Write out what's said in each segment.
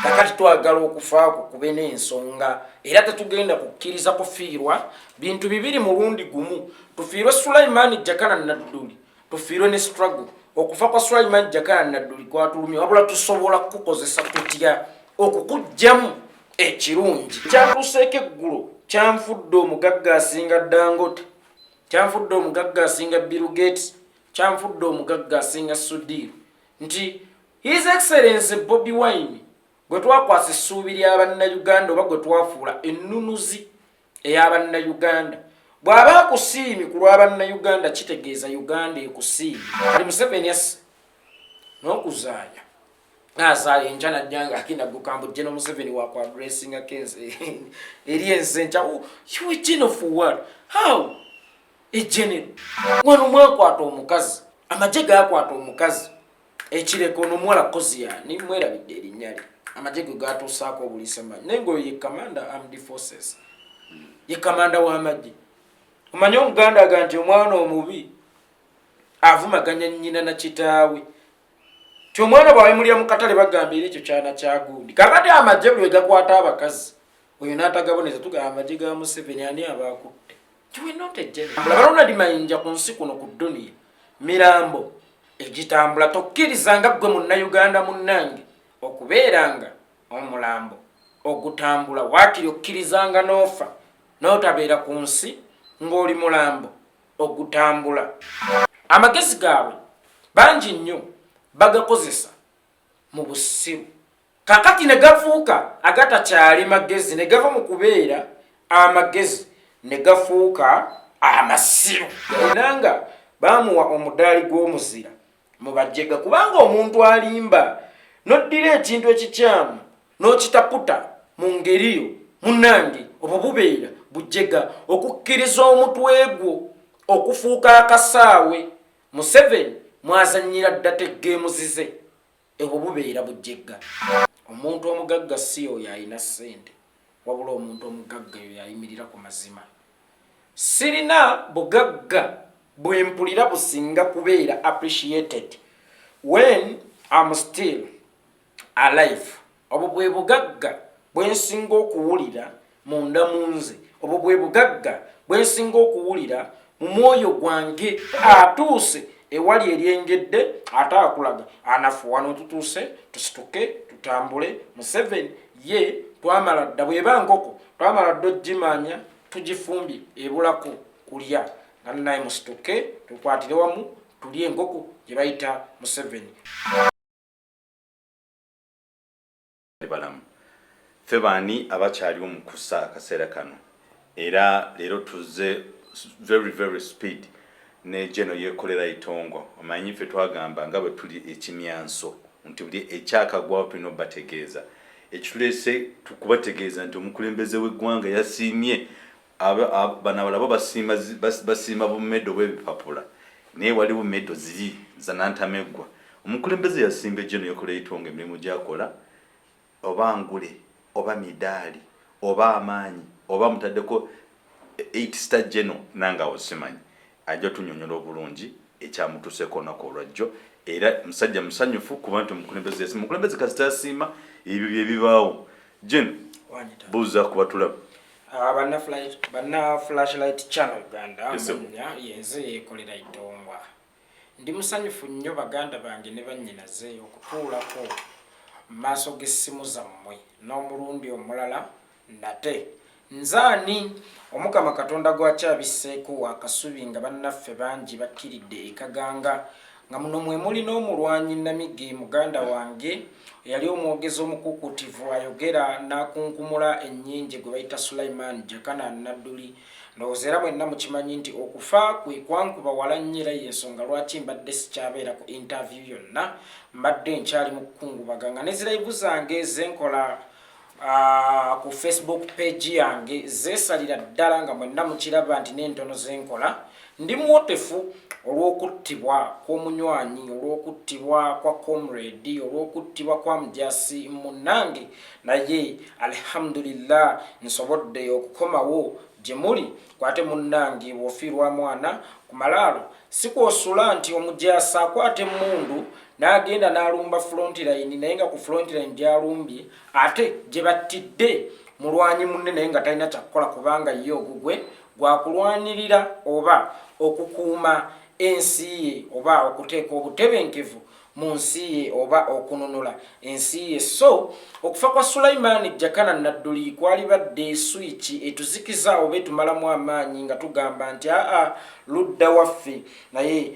kakati twagala okufaako kube n'ensonga era tetugenda kukkiriza kufiirwa bintu bibiri mulundi gumu. Tufiirwe Sulaiman Jakana Nadduli, tufiirwe ne struggle. Okufa kwa Sulaiman Jakana Nadduli kwatulumye, wabula tusobola kukozesa tutya okukujjamu ekirungi. Kyatuseeko eggulo kyanfudde omugagga asinga Dangote, kyanfudde omugagga asinga Bill Gates, kyanfudde omugagga asinga Sudir nti His Excellency BobiWine gwe twakwasa essuubi ly'Abannayuganda oba gwe twafuula ennunuzi ey'Abannayuganda bw'aba akusiimi ku lw'Abannayuganda kitegeeza Uganda ekusiimi. Ali Museveni assi n'okuzaaya azaaya enkya najjanga akinaggukambu General Museveni wakwa addressinga kensi eri ensi enkya. You a general for what? How? A general wano mwakwata omukazi, amagye gaakwata omukazi ekireko omuwala Koziyani mwerabidde erinnya lye, amagye ge gatuusaako obuliisemanyi naye ng'oyo ye Commander Armed Forces, ye kamanda w'amagye. Omanyi Omuganda aga nti omwana omubi avumaganya nnyina na kitaawe, ti omwana bwawe mulya mu katale bagambira ekyo kyana kya gundi. Kakati amagye bwe gakwata abakazi oyo n'atagaboneza tugamba amagye ga Museveni ani abaakutte. You are not a general. Ronald Mayinja ku nsi kuno ku dduniya mirambo egitambula tokkirizanga ggwe munnayuganda munnange okubeeranga omulambo ogutambula waakiri okkirizanga n'ofa n'otabeera ku nsi ng'oli mulambo ogutambula. Amagezi gaabwe bangi nnyo bagakozesa mu busiru, kakati ne gafuuka agatakyali magezi ne gava mu kubeera amagezi ne gafuuka amasiru. Nanga bamuwa omudaali gw'omuzira mu bajjega, kubanga omuntu alimba n'oddira ekintu ekikyamu n'okitaputa mu ngeriyo munnange obwo bubeera bujjega okukkiriza omutwe gwo okufuuka akasaawe. Museveni mwazannyira dda teggeemuzize ebwo bubeera bujjega. Omuntu omugagga si oyo alina ssente, wabula omuntu omugagga oyo yayimirira ku mazima. Sirina bugagga bwe mpulira businga kubeera appreciated when I'm still alive. Obwo bwe bugagga bwe nsinga okuwulira munda munze, obwo bwe bugagga bwe nsinga okuwulira mu mwoyo gwange atuuse ewali eryengedde ate akulaga anafuwa n'otutuuse tusituke tutambule. Museveni ye twamala dda bw'eba nkoko twamala dda ogimaanya tugifumbye ebulako kulya nga naye musituke tukwatire wamu tulye enkoko gye bayita Museveni. Balamu ffe baani abakyali omukusa akaseera kano era leero tuze very speed ne General Yeekolera Itongwa. Omanyi ffe twagamba nga bwe tuli ekimyanso nti buli ekyakagwawo tulina obbategeeza ekituleese tukubategeeza nti omukulembeze w'eggwanga yasiimye bano abalabo basiima bumedo bw'ebipapula naye wali bumedo ziri za nantameggwa. Omukulembeze yasimba General Yeekolera Itongwa emirimu gy'akola, oba ngule oba midaali oba amaanyi oba mutaddeko 8-star general nanga osimanyi ajja tunyonyola obulungi ekyamutuuseko olunaku olwajjo. Era musajja musanyufu kuba nti omukulembeze yasiima. Omukulembeze kasita asiima ebyo bye bibaawo. Jen buuza kuba tulaba banna Flashlight Channel Uganda yenze Yeekolera Itongwa. Ndi musanyufu nnyo baganda bange ne bannyinaze okutuulako maaso g'essimu zammwe n'omulundi omulala nate nzaani Omukama Katonda gwakyabisseeko akasubi nga bannaffe bangi bakkiridde ekaganga nga muno mwe muli n'omulwanyi Namigi muganda wange yali omwogezi omukuukutivu ayogera n'akunkumula ennyingi gwe bayita Sulaiman Jakana Nadduli. Ndowooza mwenna mukimanyi nti okufa kwe kwankuba wala nnyo era y'ensonga lwaki mbadde sikyabeera ku interview yonna, mbadde nkyali mu kukungubaga nga ne zirayivu zange zenkola ku Facebook page yange zeesalira ddala nga mwenna mukiraba nti n'entono zenkola. Ndi mwotefu olw'okuttibwa kw'omunywanyi, olw'okuttibwa kwa comrade, olw'okuttibwa kwa mujasi munnange, naye alhamdulillah nsobodde okukomawo gye muli. Kwate munnange bw'ofiirwa mwana ku malaalo si kwosula nti omujasi akwata emmundu n'agenda n'alumba front line naye nga ku front line gy'alumbye ate gye battidde mulwanyi munne naye nga talina kyakukola kubanga ye ogugwe gwakulwanirira oba okukuuma ensi ye oba okuteeka obutebenkevu mu nsi ye oba okununula ensi ye. So okufa kwa Sulaiman Jakana Nadduli kwali badde switch etuzikiza oba etumalamu amaanyi nga tugamba nti ludda waffe, naye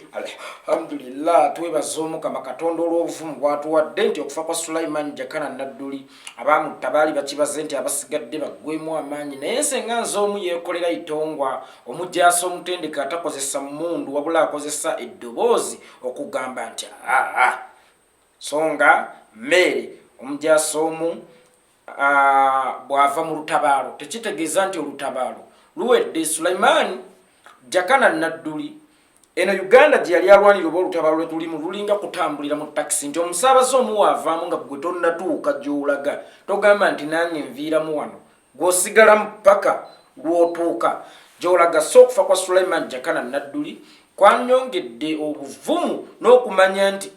alhamdulillah twebaza Omukama Katonda olw'obuvumu bwatuwadde nti okufa kwa Sulaiman Jakana Nadduli abamutta baali bakibaze nti abasigadde baggwemu amaanyi, naye nsenga nz'omu Yeekolera Itongwa omujaasi omutendeke atakozesa mmundu wabula akozesa eddoboozi okugamba nti songa mmere omujaasi omu bw'ava mu lutabaalo tekitegeeza nti olutabaalo luwedde. Sulaiman Jakana Nadduli eno Uganda gye yali alwanira oba olutabaalo lwe tulimu lulinga kutambulira mu takisi nti omusaabaze omu waavaamu nga gwe tonnatuuka gy'olaga togamba nti nange nviiramu wano, gw'osigalamu paka lw'otuuka gy'olaga. So okufa kwa Sulaiman Jakana Nadduli kwanyongedde obuvumu n'okumanya nti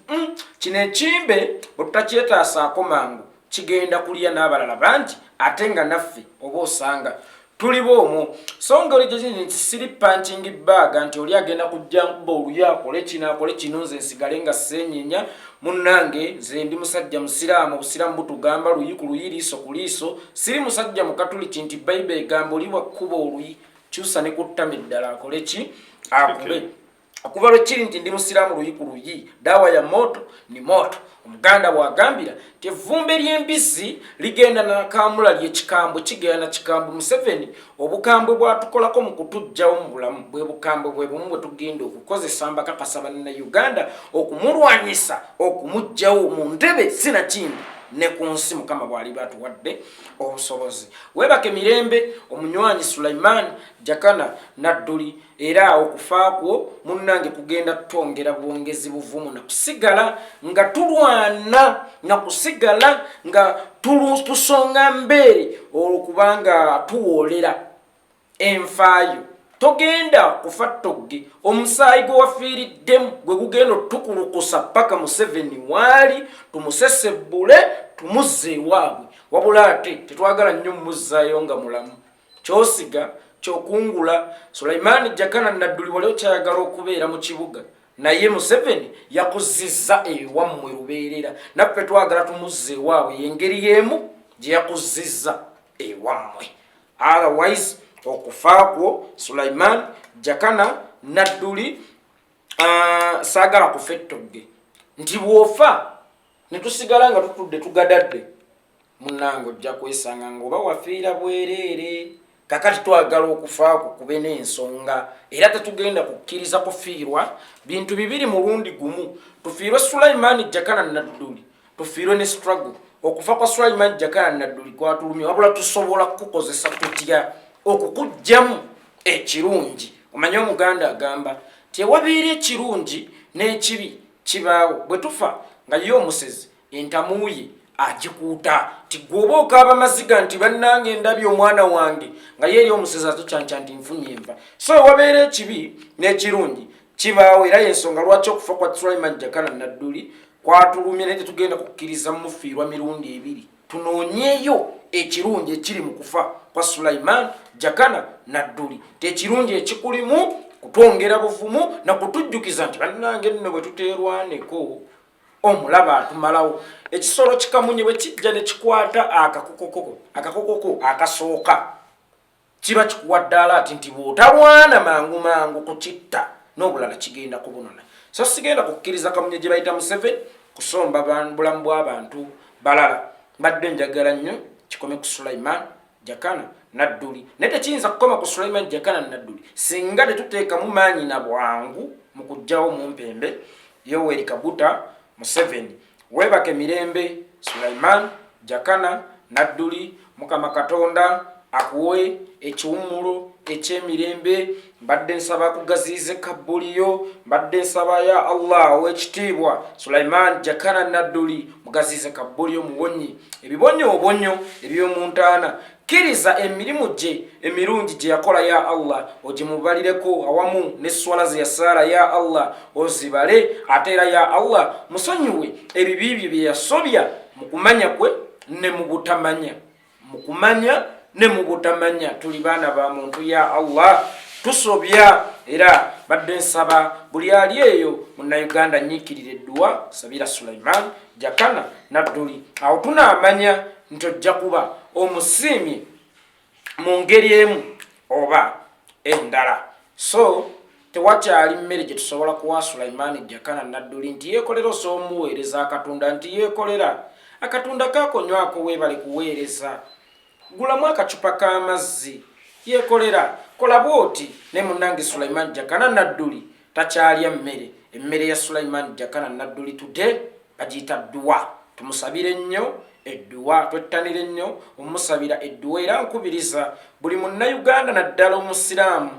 kino ekimbe bwe tutakyetaasaako mangu kigenda kulya n'abalala bangi ate nga naffe oba osanga tuli bwomwo. So nga oli gyekini nti siri punching bag nti oli agenda kujja nkuba oluya akole kino nze nsigale nga seenyenya munnange nze ndi musajja musiraamu, obusiraamu butugamba luyi ku luyi liiso ku liiso. Siri musajja mukatuliki nti Bayibuli egamba oli bwakkuba oluyi kyusa ne ku ttama eddala akole ki akube. Okuva lwe kiri nti ndi musiraamu luyi ku luyi, dawa ya moto ni moto. Omuganda bw'agambira nti evvumbe ly'embizzi ligenda nakamula ly'ekikambwe kigenda na kikambwe. Museveni obukambwe bwatukolako mu kutuggyawo mu bulamu bwe bukambwe bwe bumu bwe tugenda okukozesa mbakakasa bannayuganda okumulwanyisa okumuggyawo mu ntebe sinakindi ne ku nsi Mukama bw'ali batuwadde obusobozi. Weebake mirembe omunywanyi Sulaiman Jakana Nadduli, era okufaakwo munnange kugenda tutongera bwongezi buvumu na kusigala nga tulwana na kusigala nga tusonga mbeere olwokubanga tuwoolera enfaayo. Togenda kufa togge omusaayi gwe wafiiriddemu gwe gugenda otukulukusa paka Museveni waali tumusesebbule tumuzze ewaabwe, wabula ate tetwagala nnyo mmuzzaayo nga mulamu. Kyosiga kyokungula Sulaiman Jakana Nadduli wali okyayagala okubeera mu kibuga naye Museveni yakuzizza ewammwe lubeerera, naffe twagala tumuzze ewaabwe y'engeri y'emu gye yakuzizza ewammwe. Otherwise okufaakwo Sulaiman Jakana Nadduli saagala kufa ettogge nti bw'ofa ne tusigala nga tutudde tugadadde munnange ojja kwesanga ng'oba wafiira bwereere. Kakati twagala okufaako kube n'ensonga era tetugenda kukkiriza kufiirwa bintu bibiri mulundi gumu. Tufiirwe Sulaiman Jakana Nadduli, tufiirwe ne struggle. Okufa kwa Sulaiman Jakana Nadduli kwatulumye, wabula tusobola kukozesa tutya okukuggyamu ekirungi. Omanye Omuganda agamba nti ewabeera ekirungi n'ekibi kibaawo. Bwe tufa nga ye omusezi entamuuye agikuuta ti gwoba okaaba maziga nti bannange ndabye omwana wange nga ye eri omusezi atucanca nti nfunye enva. So ewabeera ekibi n'ekirungi kibaawo, era y'ensonga lwaki okufa kwa Sulaiman Jakana Nadduli kwatulumye naye tetugenda kukkiriza mufiirwa mirundi ebiri. Tunoonyeeyo ekirungi ekiri mu kufa kwa Sulaiman Jakana Nadduli, tekirungi ekikulimu kutwongera buvumu na kutujjukiza nti bannange nno bwe tuteerwaneko omulaba atumalawo. Ekisolo kikamunye bwe kijja ne kikwata akakokoko akasooka kiba kikuwadde alaati nti bw'otalwana mangu mangu kukitta n'obulala kigenda kubunona. So sigenda kukkiriza kamunye gye bayita Museveni kusomba bulamu bw'abantu balala. Mbadde njagala nnyo kikome ku Sulaiman Jakana Nadduli, naye tekiyinza kukoma ku Sulaiman Jakana Nadduli singa tetuteekamu maanyi na bwangu mu kuggyawo mu mpembe Yoweri Kaguta Museveni. Weebake mirembe Sulaiman Jakana Nadduli, Mukama Katonda akuwe ekiwummulo eky'emirembe. Mbadde nsaba akugaziize Kabbuliyo, mbadde nsaba ya Allah ow'ekitiibwa Sulaiman Jakana Nadduli mugaziize Kabbuliyo muwonyi ebibonyo eby'omu ntaana kkiriza emirimu gye emirungi gye yakola ya Allah ogimubalireko awamu n'esswala ze yasaala ya Allah ozibale ate era ya Allah musonyiwe ebibi bye bye yasobya mu kumanya kwe ne mu butamanya mu kumanya ne mu butamanya tuli baana ba muntu ya Allah tusobya era badde nsaba buli ali eyo munnayuganda nyiikirira edduwa sabira Sulaiman Jakana Nadduli awo tunaamanya nti ojja kuba omusiimye mu ngeri emu oba endala so tewakyali mmere gye tusobola kuwa Sulaiman Jakana Nadduli nti yeekolera osobola omuweereza akatunda nti yeekolera akatunda kakonywako weebale kuweereza gulamu akacupa k'amazzi yeekolera kola bwoti ne munnange Sulaiman Jakana Nadduli takyalya emmere ya Sulaiman Jakana Nadduli today bagiyita dduwa tumusabire nnyo edduwa twettanire ennyo omusabira edduwa era nkubiriza buli munnayuganda naddala omusiraamu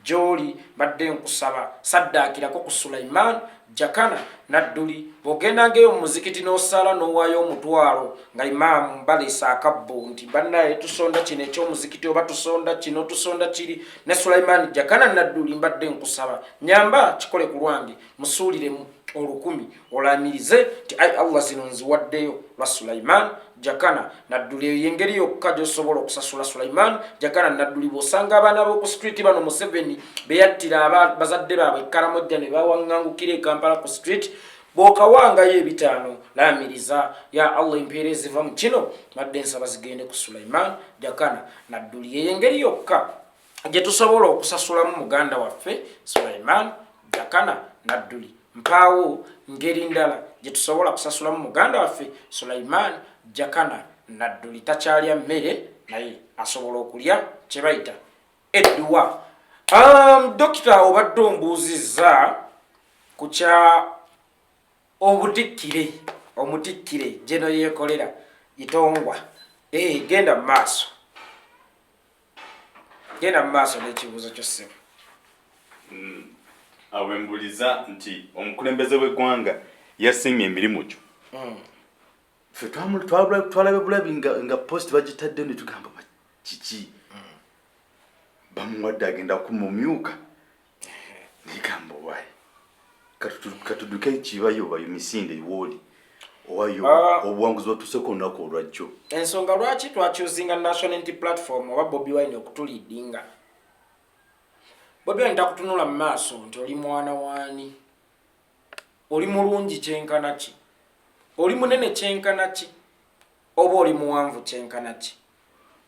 gy'oli badde nkusaba saddaakirako ku Sulaiman Jakana Nadduli bw'ogendangayo mu muzikiti n'osaala n'owaayo omutwalo nga imaamu baleesa akabbo nti bannaye tusonda kino eky'omuzikiti oba tusonda kino tusonda kiri ne Sulaiman Jakana Nadduli mbadde nkusaba nyamba kikole ku lwange musuuliremu 10 olaamirize ti ai Allah zino nziwaddeyo lwa Sulaiman Jakana Nadduli yengeri yokka gy'osobola okusasula Sulaiman Jakana Nadduli bw'osanga abaana b'oku street bano mu 7 beyattira bazadde baabwe Karamojja ne bawaŋŋangukira e Kampala ku street bw'okawangayo ebitaano laamiriza ya Allah empeera eziva mu kino badde nsaba zigende ku Sulaiman Jakana Nadduli yengeri yokka gye tusobola okusasulamu muganda waffe Sulaiman Jakana Nadduli mpaawo ngeri ndala gye tusobola kusasulamu muganda waffe Sulaiman Jakana Nadduli takyalya mmere naye asobola okulya kye bayita edduwa. Dokita obadde ombuuzizza ku kya omutikkire Jeno Yeekolera Itongwa genda mu maaso n'ekibuuzo ky'ossebo. Awembuliza nti omukulembeze w'eggwanga yasimye emirimu gyo ffe twalabe bulabi nga post bagitadde ne tugamba kiki bamuwadde agenda kumumyuka negamba waayi katuduke kibayo misinde iwooli owayo obuwanguzi bwatuseko olunaku olwajjo. Ensonga lwaki twakyuzinga National Unity Platform oba BobiWine okutuliidinga BobiWine takutunula mu maaso nti oli mwana waani, oli mulungi kyenkana ki, oli munene kyenkana ki, oba oli muwanvu kyenkana ki.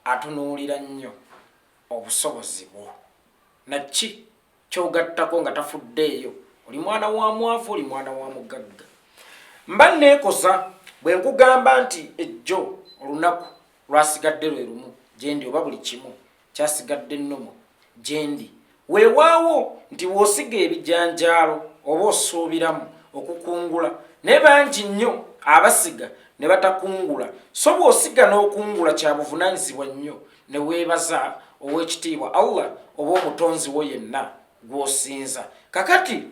Atunuulira nnyo obusobozi bwo naki kyogattako nga tafuddeeyo. Oli mwana wa mwavu, oli mwana wa mugagga. Mba neekosa bwe nkugamba nti ejjo olunaku lwasigadde lwe lumu gyendi oba buli kimu kyasigadde nnomo gyendi. Weewaawo nti bw'osiga ebijanjaalo oba osuubiramu okukungula ne bangi nnyo abasiga ne batakungula, so bw'osiga n'okungula kya buvunaanyizibwa nnyo ne weebaza ow'ekitiibwa Allah oba omutonzi wo yenna gw'osinza. Kakati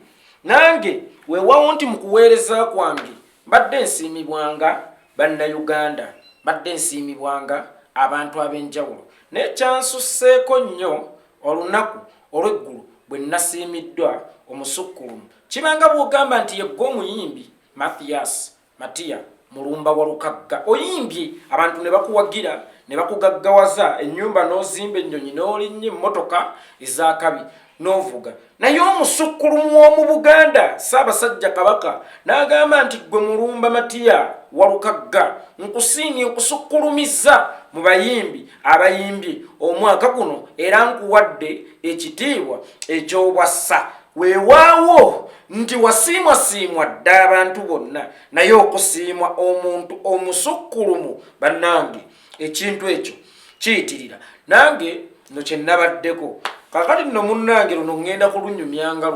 nange weewaawo nti mu kuweereza kwange mbadde nsiimibwanga bannayuganda, mbadde nsiimibwanga abantu ab'enjawulo, nekyansusseeko nnyo olunaku olw'eggulu bwe nasiimiddwa omusukkulumu. Kibanga bw'ogamba nti yegwe omuyimbi Mathias Matiya Mulumba wa Lukagga oyimbye abantu ne bakuwagira ne bakugaggawaza ennyumba n'ozimba ennyonyi n'olinnye emmotoka ez'akabi n'ovuga, naye omusukkulumu w'omu Buganda Ssaabasajja Kabaka n'agamba nti gwe Mulumba Matiya wa Lukagga nkusiimye okusukkulumiza mu bayimbi abayimbye omwaka guno era nkuwadde ekitiibwa eky'obwassa. Weewaawo nti wasiimwasiimwa dda abantu bonna, naye okusiimwa omuntu omusukkulumu bannange ekintu ekyo kiyitirira. Nange no kye nabaddeko kakati nno munnange luno ŋŋenda kulunyumyanga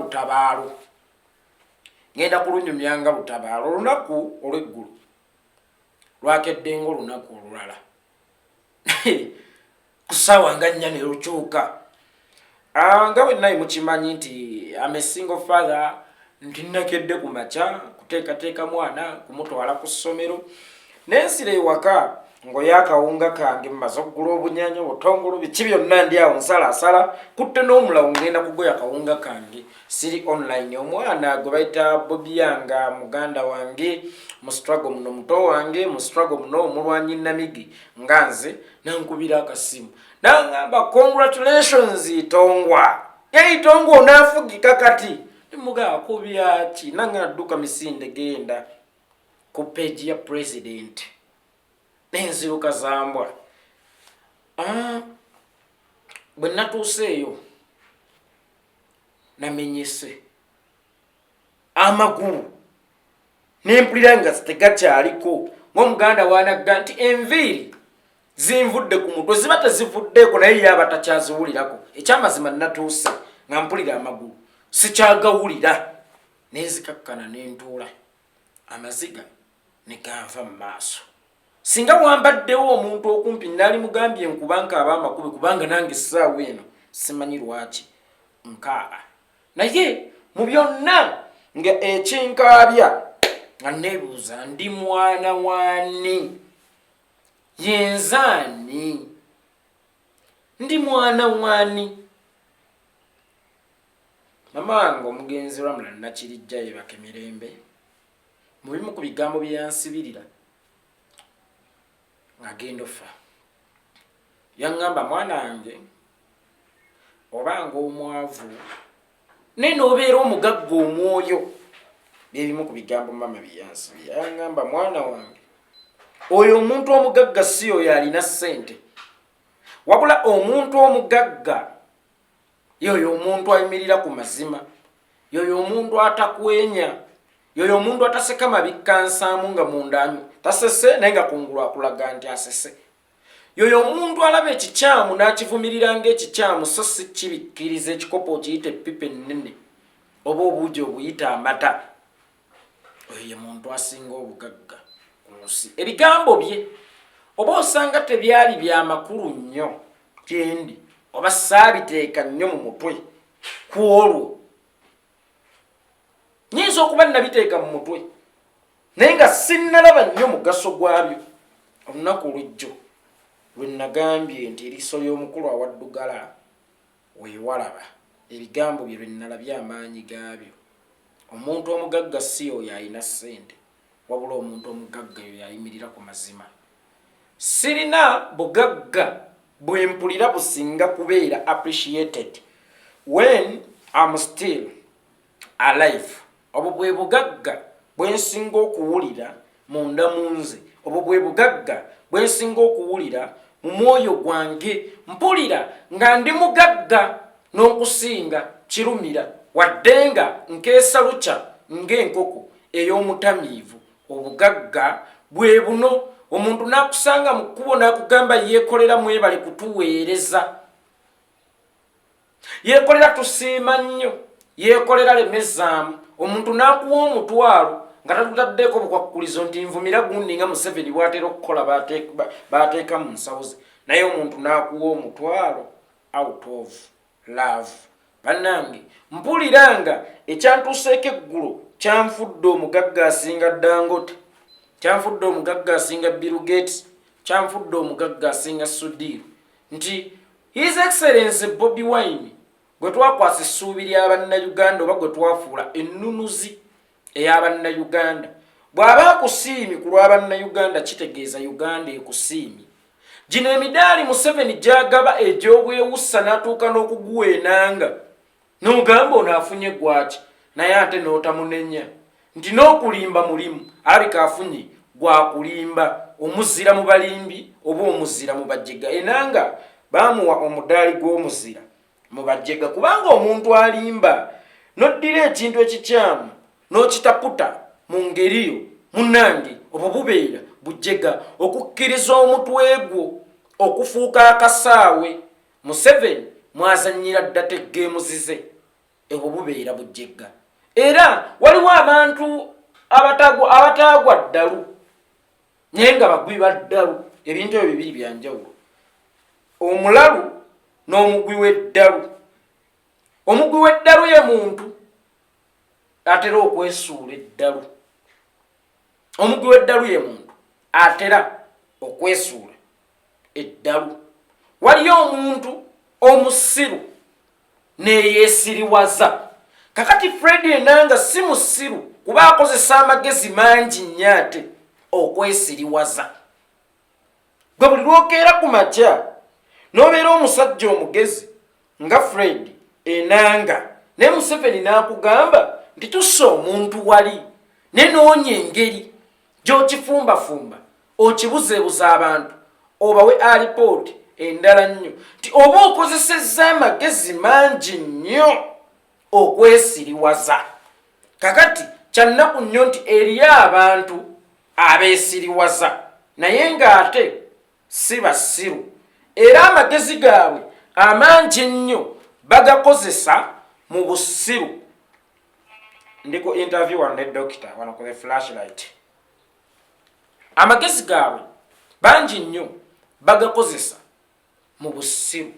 lutabaalo, olunaku olw'eggulu lwakeddenga olunaku olulala ku ssaawa nga 4 ne lukyuka. Nga bwe naye mukimanyi nti I'm a single father, nti nakedde ku makya kuteekateeka mwana kumutwala ku ssomero, n'ensira ewaka ngoya akawunga kange mmaze okugula obunyanya obutongolo biki byonna ndi awo nsalaasala kutte n'omulawo ngenda kugoya akawunga kange siri online. Omwana gwe bayita Bobiyanga muganda wange mu struggle muno muto wange mu struggle muno omulwanyi Namigi nga nze nankubira akasimu naŋŋamba congratulations Itongwa. Itongwa onaafugika kati nimugaako byaki naŋŋadduka misinde genda ku page ya president n'enziruka zambwa. Bwe natuuseeyo namenyese amagulu nempulira nga tegakyaliko ng'omuganda wanagga nti enviiri zinvudde ku mutwe ziba tezivuddeeko naye yaba takyaziwulirako. Ekyamazima natuuse nga mpulira amagulu sikyagawulira nenzikakkana nentuula amaziga ne ganva mu maaso. Singa wambaddewo omuntu okumpi nali mugambye nkuba nkaaba amakubi kubanga nange essaawa eno simanyi lwaki nkaaba naye mu byonna nga ekinkaabya nga neebuuza ndi mwana wani yenzaani ndi mwana wani. Mama wange omugenzi Ramula Nakirijja yebaka emirembe mu bimu ku bigambo bye yansibirira ng'agenda ofa yaŋŋamba mwana wange obanga omwavu naye n'obeera omugagga omwoyo. Byebimu ku bigambo mama bye yansibira. Yaŋŋamba mwana wange oyo omuntu omugagga si oyo alina ssente wabula omuntu omugagga yoyo omuntu ayimirira ku mazima, yoyo omuntu atakwenya, yoyo omuntu ataseka mabikka nsaamu nga mundanyu tasese naye nga kungulu akulaga nti asese, yoyo omuntu alaba ekikyamu n'akivumirira ng'ekikyamu so si kibikkiriza ekikopo okiyita eppipa ennene oba obuugi obuyita amata. Oyo ye muntu asinga obugagga ku nsi. Ebigambo bye oba osanga tebyali bya makulu nnyo gyendi oba saabiteeka nnyo mu mutwe ku olwo nyinza okuba nabiteeka mu mutwe naye nga sinnalaba nnyo mugaso gwabyo. Olunaku olujjo lwe nagambye nti eriiso ly'omukulu awaddugala weewalaba ebigambo bye lwe nalabye amaanyi gaabyo. Omuntu omugagga si oyo alina ssente wabula omuntu omugagga oyo yayimirira ku mazima. Sirina bugagga bwe mpulira businga kubeera appreciated when I'm still alive. Obwo bwe bugagga bwe nsinga okuwulira munda mu nze, obwo bwe bugagga bwe nsinga okuwulira mu mwoyo gwange. Mpulira nga ndi mugagga n'okusinga kirumira wadde nga nkeesa lukya ng'enkoko ey'omutamiivu. Obugagga bwe buno omuntu n'akusanga mu kkubo n'akugamba yeekolera mwebale kutuweereza, yeekolera tusiima nnyo, yeekolera lemezaamu. Omuntu n'akuwa omutwalo nga tatutaddeeko bukwakkulizo nti nvumira gundi nga Museveni bw'atera okukola baateeka mu nsawo ze, naye omuntu n'akuwa omutwalo out of love. Bannange mpulira nga ekyantuuseeko eggulo kyanfudde omugagga asinga Dangote, kyanfudde omugagga asinga Bill Gates, kyanfudde omugagga asinga Sudiru nti His Excellency BobiWine gwe twakwasa essuubi ly'Abannayuganda oba gwe twafuula ennunuzi ey'Abannayuganda bw'aba akusiimi ku lw'Abannayuganda kitegeeza Uganda ekusiimi. Gino emidaali Museveni gy'agaba egy'obwewussa n'atuuka n'okuguweenanga n'ogamba onaafunye gwaki naye ate n'otamunenya nti n'okulimba mulimu alabika afunye gwakulimba omuzira mu balimbi oba omuzira mu bajjega. Enanga baamuwa omudaali gw'omuzira mu bajjega kubanga omuntu alimba n'oddira ekintu ekikyamu n'okitaputa mu ngeriyo munnange obwo bubeera bujjega okukkiriza omutwe gwo okufuuka akasaawe. Museveni mwazannyira dda teggeemuzize ebwo bubeera bujjega. Era waliwo abantu abataagwa ddalu naye nga bagwi ba ddalu. Ebintu ebyo bibiri byanjawulo, omulalu n'omugwi w'eddalu. Omugwi w'eddalu ye muntu atera okwesuula eddalu. Omugwi w'eddalu ye muntu atera okwesuula eddalu. Waliyo omuntu omusiru neyeesiriwaza. Kakati Fred Enanga si musiru kuba akozesa amagezi mangi nnyo ate okwesiriwaza. Gwe buli lwokeera ku makya n'obeera omusajja omugezi nga Fred Enanga ne Museveni n'akugamba nti tussa omuntu wali nenoonya engeri gy'okifumbafumba okibuzeebuza abantu obawe alipooti endala nnyo nti oba okozesezza amagezi mangi nnyo okwesiriwaza. Kakati kyannaku nnyo nti eriyo abantu abeesiriwaza naye ng'ate si basiru era amagezi gaabwe amangi ennyo bagakozesa mu busiru. Ndiko interview ne dokita wano ku the flashlight. Amagezi gaabwe bangi nnyo bagakozesa mu busiru.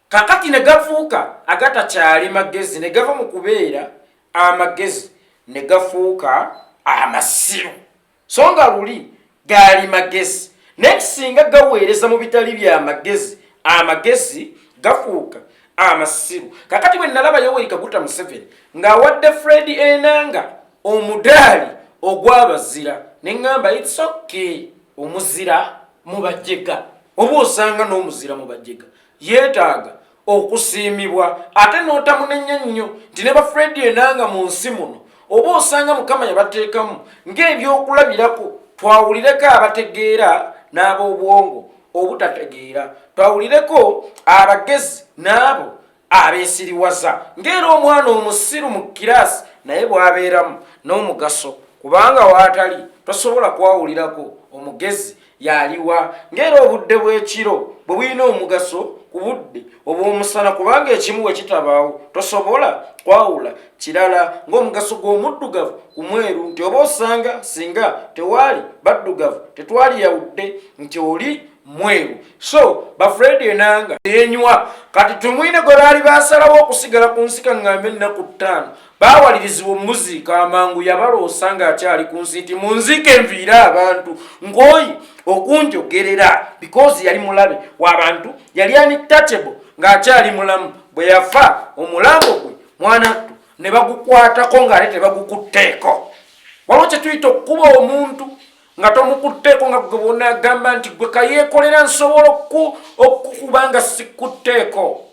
Kakati ne gafuuka agatakyali magezi ne gava mu kubeera amagezi ne gafuuka amasiru. So nga luli gaali magezi nekisinga gaweereza mu bitali bya magezi, amagezi gafuuka amasiru. Kakati bwe nalaba Yoweri Kaguta Museveni ng'awadde Fred Enanga omudaali ogw'abazira ne ngamba it's okay, omuzira mu bajjega oba osanga n'omuzira mu bajjega yeetaaga okusiimibwa ate n'otamunenya nnyo nti ne ba Fred Enanga mu nsi muno oba osanga Mukama yabateekamu ng'ebyokulabirako. Twawulireko abategeera n'ab'obwongo obutategeera, twawulireko abagezi n'abo abeesiriwaza, ng'era omwana omusiru mu kiraasi naye bw'abeeramu n'omugaso, kubanga waatali tosobola kwawulirako omugezi yaliwa, ng'era obudde bw'ekiro bwe bulina omugaso ku budde obw'omusana, kubanga ekimu bwe kitabaawo tosobola kwawula kirala, ng'omugaso gw'omuddugavu ku mweru, nti oba osanga singa tewaali baddugavu tetwali yawudde nti oli mweru. So ba Fred Enanga enywa kati tumwine gwe baali basalawo okusigala ku nsi kaŋŋambe ennaku 5 baawalirizibwa omuziika amangu yabaloosa ng'akyali ku nsi nti munziike enviire abantu ng'oyi okunjogerera because yali mulabe w'abantu, yali untouchable ng'akyali mulamu. Bwe yafa omulambo gwe mwanattu ne bagukwatako ng'ate tebagukutteeko. Waliwo kye tuyita okukuba omuntu nga tomukutteeko nga gwe bonna agamba nti gwe kayeekolera nsobola okukuba nga sikutteeko.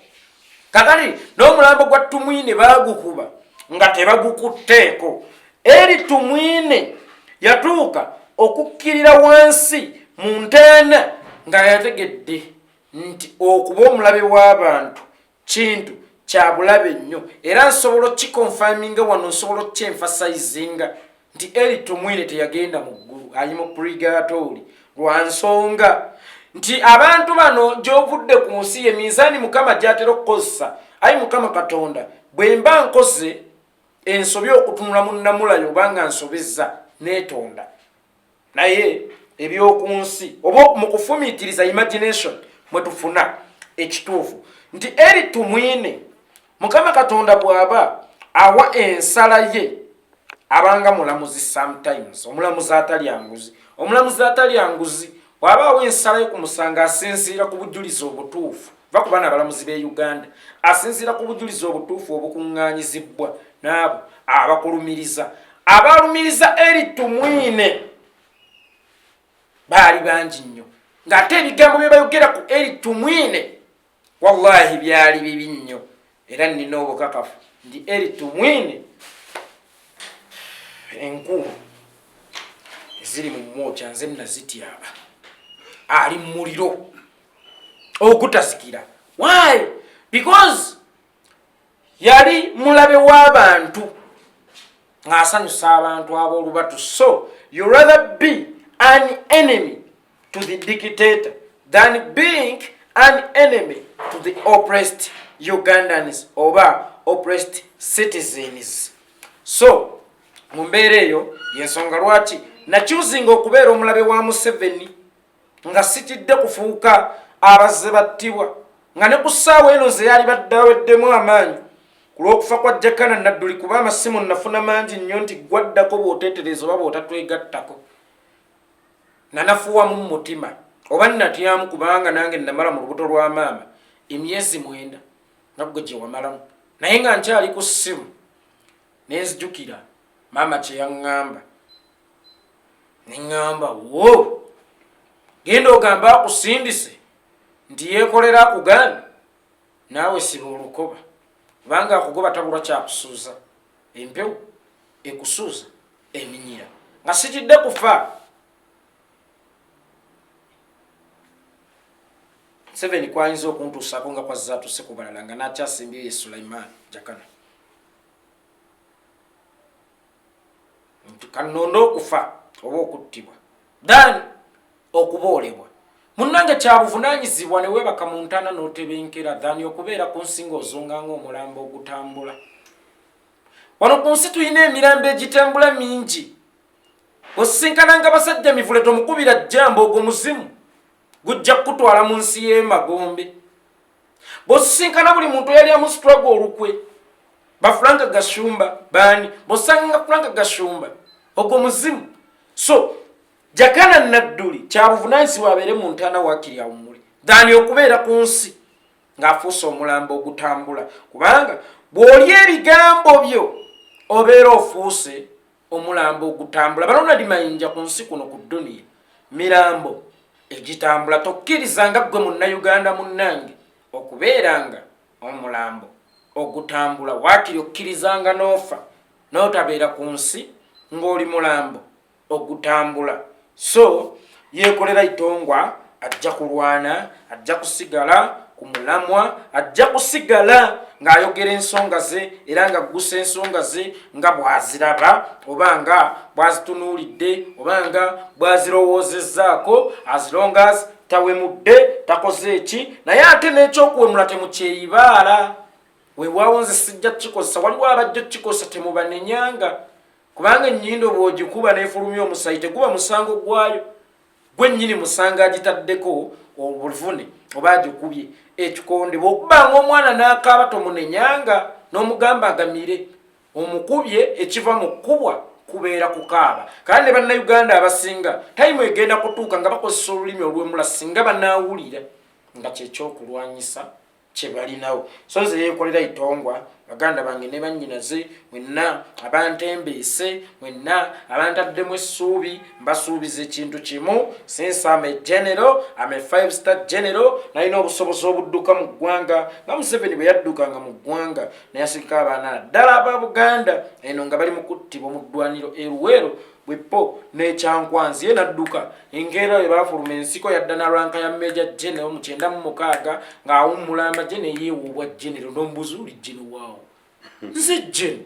Kakati n'omulambo gwa Tumwine baagukuba nga tebagukutteeko. Eri Tumwine yatuuka okukkirira wansi mu ntaana nga yategedde nti okuba omulabe w'abantu kintu kya bulabe nnyo, era nsobola kikonfaminga wano, nsobola kyenfasayizinga nti Eri Tumwine teyagenda mu ggulu, ali mu purgatory lwa nsonga nti abantu bano gy'ovudde ku nsi ye minzaani Mukama gy'atera okukozesa. Ayi Mukama Katonda, bwe mba nkoze ensobi okutunula mu nnamulayo obanga nsobezza neetonda, naye eby'oku nsi oba mu kufumiitiriza imagination mwe tufuna ekituufu nti Eri Tumwine Mukama Katonda bw'aba awa ensala ye abanga mulamuzi sometimes, omulamuzi atali anguzi. Omulamuzi atali anguzi bw'abaawo ensala ye kumusanga asinziira ku bujulizi obutuufu, va ku baana abalamuzi b'e Uganda, asinziira ku bujulizi obutuufu obukuŋŋaanyizibwa n'abo abakulumiriza. Abalumiriza Eri Tumwine baali bangi nnyo, ng'ate ebigambo bye bayogera ku Eri Tumwine wallahi byali bibi nnyo, era nnina obukakafu nti Eri Tumwine enku eziri mu mwokya nze nazityaba, ali mu muliro ogutazikira. Why? Because yali mulabe w'abantu ng'asanyusa abantu ab'olubatu. So you rather be an enemy to the dictator than being an enemy to the oppressed Ugandans oba oppressed citizens. So mu mbeera eyo yensonga lwaki nakyuzinga okubeera omulabe wa Museveni nga sitidde kufuuka abazze battibwa, nga ne ku ssaawa eno ze yali badde aweddemu amaanyi ku lw'okufa kwa Jakana Nadduli, kuba amasimu nafuna mangi nnyo nti gwaddako bw'oteetereza oba bw'otatwegattako. Nanafuwamu mu mutima oba natyamu kubanga nange namala mu lubuto lwa maama emyezi 9 nabwo gye wamalamu naye nga nkyali ku ssimu nenzijukira maama kye yaŋŋamba neŋŋamba wo genda ogamba akusindise nti yeekolera akugambye naawe siba olukoba kubanga akugoba tabulwa kyakusuuza empewo ekusuuza eminyira nga sikidde kufa 7 kwayinza okuntuusaako nga kwazzaatuse ku balala nga nakyasimbyeyo Sulaiman Jakana nti kanonda okufa oba okuttibwa then okuboolebwa munnange kyabuvunaanyizibwa ne weebaka mu ntaana n'otebenkera then okubeera ku nsi ng'ozonga ng'omulambo ogutambula. Wano ku nsi tulina emirambo egitambula mingi. Osinkananga basajja mivule tomukubira jjambo ogwo muzimu gujja kutwala mu nsi y'emagombe. Bosinkana buli muntu yali amu struggle olukwe bafranka gashumba bani bosanga franka gashumba ogwo muzimu. So Jakana Nadduli kyabuvunaanyizibwa abeere mu ntaana waakiri awummule dani okubeera ku nsi ng'afuuse omulambo ogutambula kubanga bw'oli ebigambo byo obeera ofuuse omulambo ogutambula. Balonadi Mayinja ku nsi kuno ku dduniya mirambo egitambula tokkirizanga ggwe munnayuganda munnange okubeeranga omulambo ogutambula waakiri okkirizanga n'ofa n'otabeera ku nsi ng'oli mulambo ogutambula. So Yeekolera Itongwa ajja kulwana, ajja kusigala ku mulamwa, ajja kusigala ng'ayogera ensonga ze era nga ggusa ensonga ze nga bw'aziraba oba nga bw'azitunuulidde oba nga bw'azirowoozezzaako as long as tawemudde takoze eki. Naye ate n'ekyokuwemula temukyeyibaala. Weewaawo nze sijja kikozesa, waliwo abajja kikozesa temubanenyanga kubanga ennyindo bw'ogikuba n'efulumya omusayi teguba musango gwayo, gwe nnyini musanga agitaddeko obuvune oba agikubye ekikonde. Bw'okubanga omwana n'akaaba tomunenyanga n'omugamba agamire, omukubye ekiva mu kkubwa kubeera kukaaba. Kandi ne bannayuganda abasinga tayimu egenda kutuuka nga bakozesa olulimi olw'emula singa banaawulira nga kyekyokulwanyisa kye balinawo. So nze Yeekolera Itongwa baganda bange ne bannyinaze mwenna abantembeese mwenna abantaddemu essuubi mbasuubiza ekintu kimu. Since I'm a general, I'm a 5-star general, nalina obusobozi obudduka mu ggwanga nga Museveni bwe yaddukanga mu ggwanga nayasika abaana ddala aba Buganda eno nga bali mu kuttibwa mu ddwaniro Eruwero bwepo n'ekyankwanzi ye nadduka enkeera we baafuluma ensiko yadda na ranka ya Major General mu 96 ng'awummula amagye ne yeewuubwa general. N'ombuzi oli general waawo nze general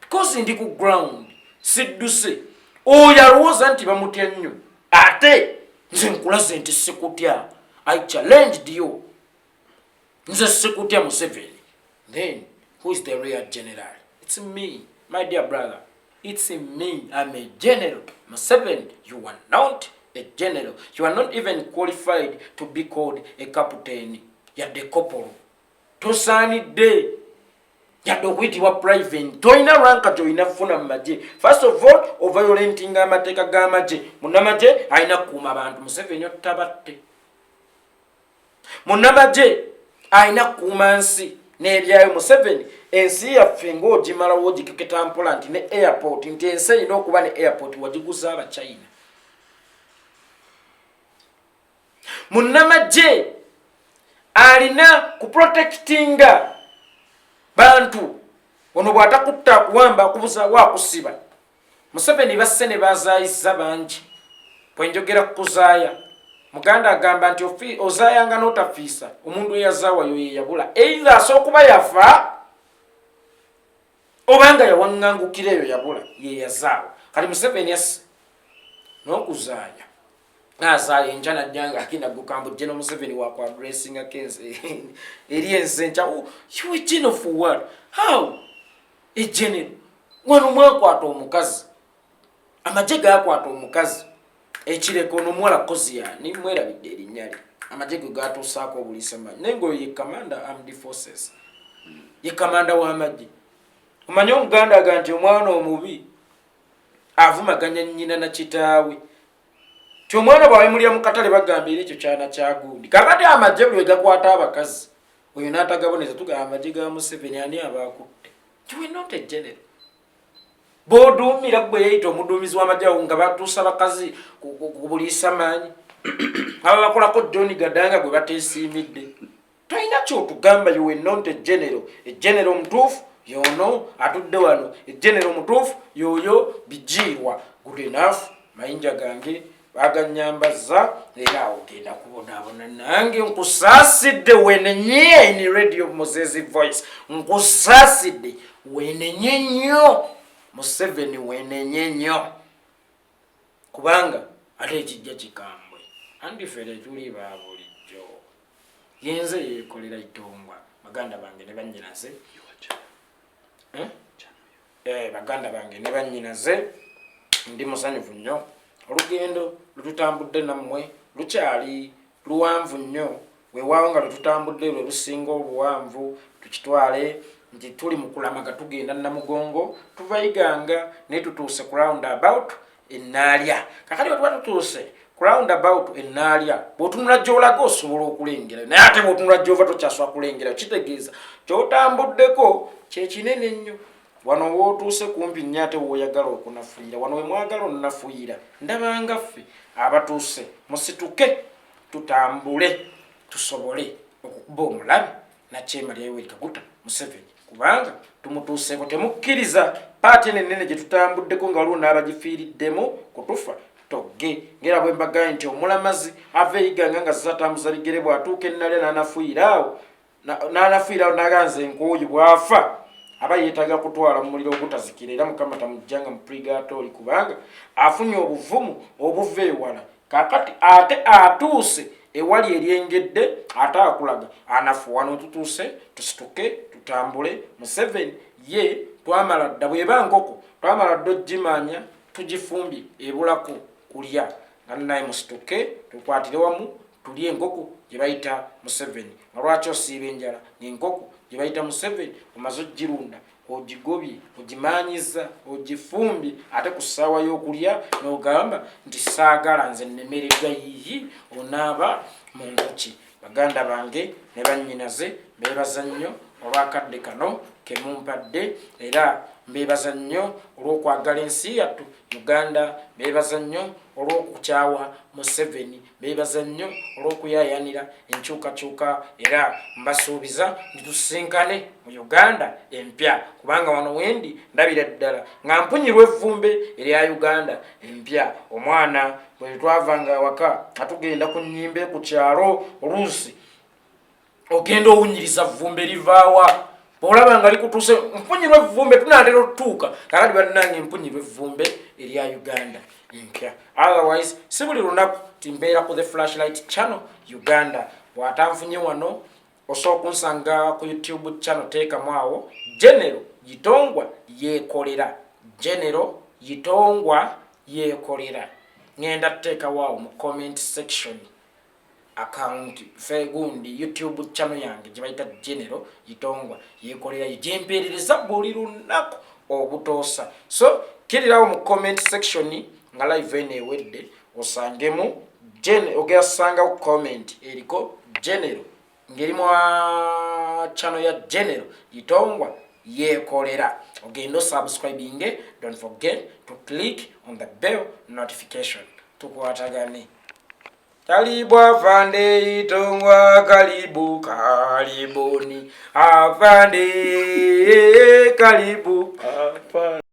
because ndi ku ground sidduse. Oyo alowooza nti bamutya nnyo ate nze nkulaze nti sikutya. I challenged you. Nze sikutya Museveni. Then who is the real general? It's me, my dear brother. It's me. I'm a general. Museveni, you are not a general. You are not even qualified to be called a captain. Yadde corporal. Tosaanidde. Yadde okuyitibwa private. Toyina ranka gy'olina kufuna mu magye. First of all, violating amateeka g'amagye. Munnamagye alina kukuuma abantu. Museveni ottabatte. Munnamagye alina kukuuma nsi n'ebyayo. Museveni ensi yaffe ng'ogimalawo ogikeketa mpola nti ne airport nti ensi erina okuba ne airport wagiguza Abachina. Munnamagye alina kuprotectinga bantu ono bw'atakutta akuwamba akubuzaawo akusiba. Museveni basse ne bazaayiza bangi. Bwe njogera kukuzaaya muganda agamba nti ozaayanga n'otafiisa omuntu eyazaawayo ye yabula either asookuba yafa obanga yawaŋŋangukira eyo yabula ye yazaawa. Kati Museveni asse n'okuzaaya n'azaaya enkya najja nga akinagukamba General Museveni wakwadressinga kensi eri ensi enkya. You a general for what? How? A general wano mwakwata omukazi amagye gaakwata omukazi ekireko n'omuwala Koziyani mwerabidde erinnya lye amagye ge gaatuusaako obuliisamanyi naye ng'oyo ye commander armed forces ye commander w'amagye. Omanyi Omuganda aga nti omwana omubi avumaganya nnyina na kitaawe. kyomwana bwawe mulya mu katale bagambira ekyo kyana kya gundi kakati amagye buli gakwata abakazi oyo n'atagaboneza tugamba amagye ga Museveni ani abaakutte kiwe not a general b'oduumira gwe yeyita omuduumizi w'amagye nga batuusa bakazi kubuliisa maanyi aba bakolako John Gadanga gwe bateesiimidde tolina kyotugamba you were not a general omutuufu yono atudde wano general omutuufu yoyo bijiirwa good enough mayinja gange baganyambaza era ogenda kubonaabona nange nkusaasidde wenenye in radio Moses voice nkusaasidde wenenye nnyo Museveni wenenye nnyo kubanga ate ekijja kikambwe andi fere tuli ba bulijjo yenze Yeekolera Itongwa baganda bange ne bannyinaze baganda bange ne bannyinaze ndi musanyufu nnyo olugendo lututambudde nammwe lukyali luwanvu nnyo weewaawo nga lututambudde lwe lusinga oluwanvu tukitwale nti tuli mu kulamaga tugenda Namugongo tuva Iganga ne tutuuse ku roundabout Ennaalya kakati bwe tuba tutuuse ku roundabout Ennaalya bw'otunula gy'olaga osobola okulengera naye ate bw'otunula gy'ova tokyasobola kulengera kitegeeza ky'otambuddeko kye kinene nnyo wano wootuuse kumpi nnyo ate w'oyagala okunafuira wano we mwagala onnafuira ndabanga ffe abatuuse musituke tutambule tusobole okukuba omulabi nakyemali Yoweri Kaguta Museveni kubanga tumutuuseeko temukkiriza paati enene gye tutambuddeko nga waliwo n'abagifiiriddemu kutufa togge ngera bwe mbagaye nti omulamazi ava Iganga nga zatambuza bigere bw'atuuka Ennaalya n'anafuiraawo n'aganze enkooyi bw'afa aba yeetaga kutwala mu muliro ogutazikira era Mukama tamujjanga mu purgatory kubanga afunye obuvumu obuva ewala kakati ate atuuse ewali eryengedde ate akulaga anafu wano tutuuse tusituke tutambule Museveni ye twamala dda bweba nkoko twamala dda ogimanya tugifumbye ebulako kulya nga naye musituke tukwatire wamu tulye enkoko gye bayita Museveni nga lwaki osiiba enjala ng'enkoko gye bayita Museveni omaze ogirunda ogigobye ogimaanyiza ogifumbye ate ku ssaawa y'okulya n'ogamba nti saagala nze nnemereddwa yiyi onaaba mu ntoki baganda bange ne bannyinaze beebaza nnyo olwakadde kano kemumpadde era mbeebaza nnyo olw'okwagala ensi yattu Uganda beebaza nnyo olw'okukyawa Museveni beebaza nnyo olw'okuyaayanira enkyukakyuka era mbasuubiza nitusinkane mu Uganda empya kubanga wano wendi ndabira ddala nga mpunyirwa evvumbe erya Uganda empya omwana bwe twavanga waka atugenda ku nnyimbe ku kyalo oluusi ogenda owunyiriza vvumbe livaawa bw'olaba nga likutuuse mpunyirwa evvumbe tunaatera otutuuka kakati bannange mpunyirwa evvumbe erya Uganda empya otherwise si buli lunaku timbeera ku the flashlight channel Uganda bw'atanfunye wano osobola kunsanga ku YouTube channel teekamu awo General Itongwa Yeekolera General Itongwa Yeekolera ngenda tuteekawo awo mu comment section account fegundi YouTube channel yange gye bayita General Itongwa Yeekolera gyempeerereza buli lunaku obutoosa so kirirawo mu comment section nga live eno ewedde osangemu ogerasanga ku comment eriko General ngeri mu channel ya General Itongwa Yeekolera ogenda subscribing don't forget to click on the bell notification tukwatagane karibu afande Itongwa karibu karibuni afande karibu afande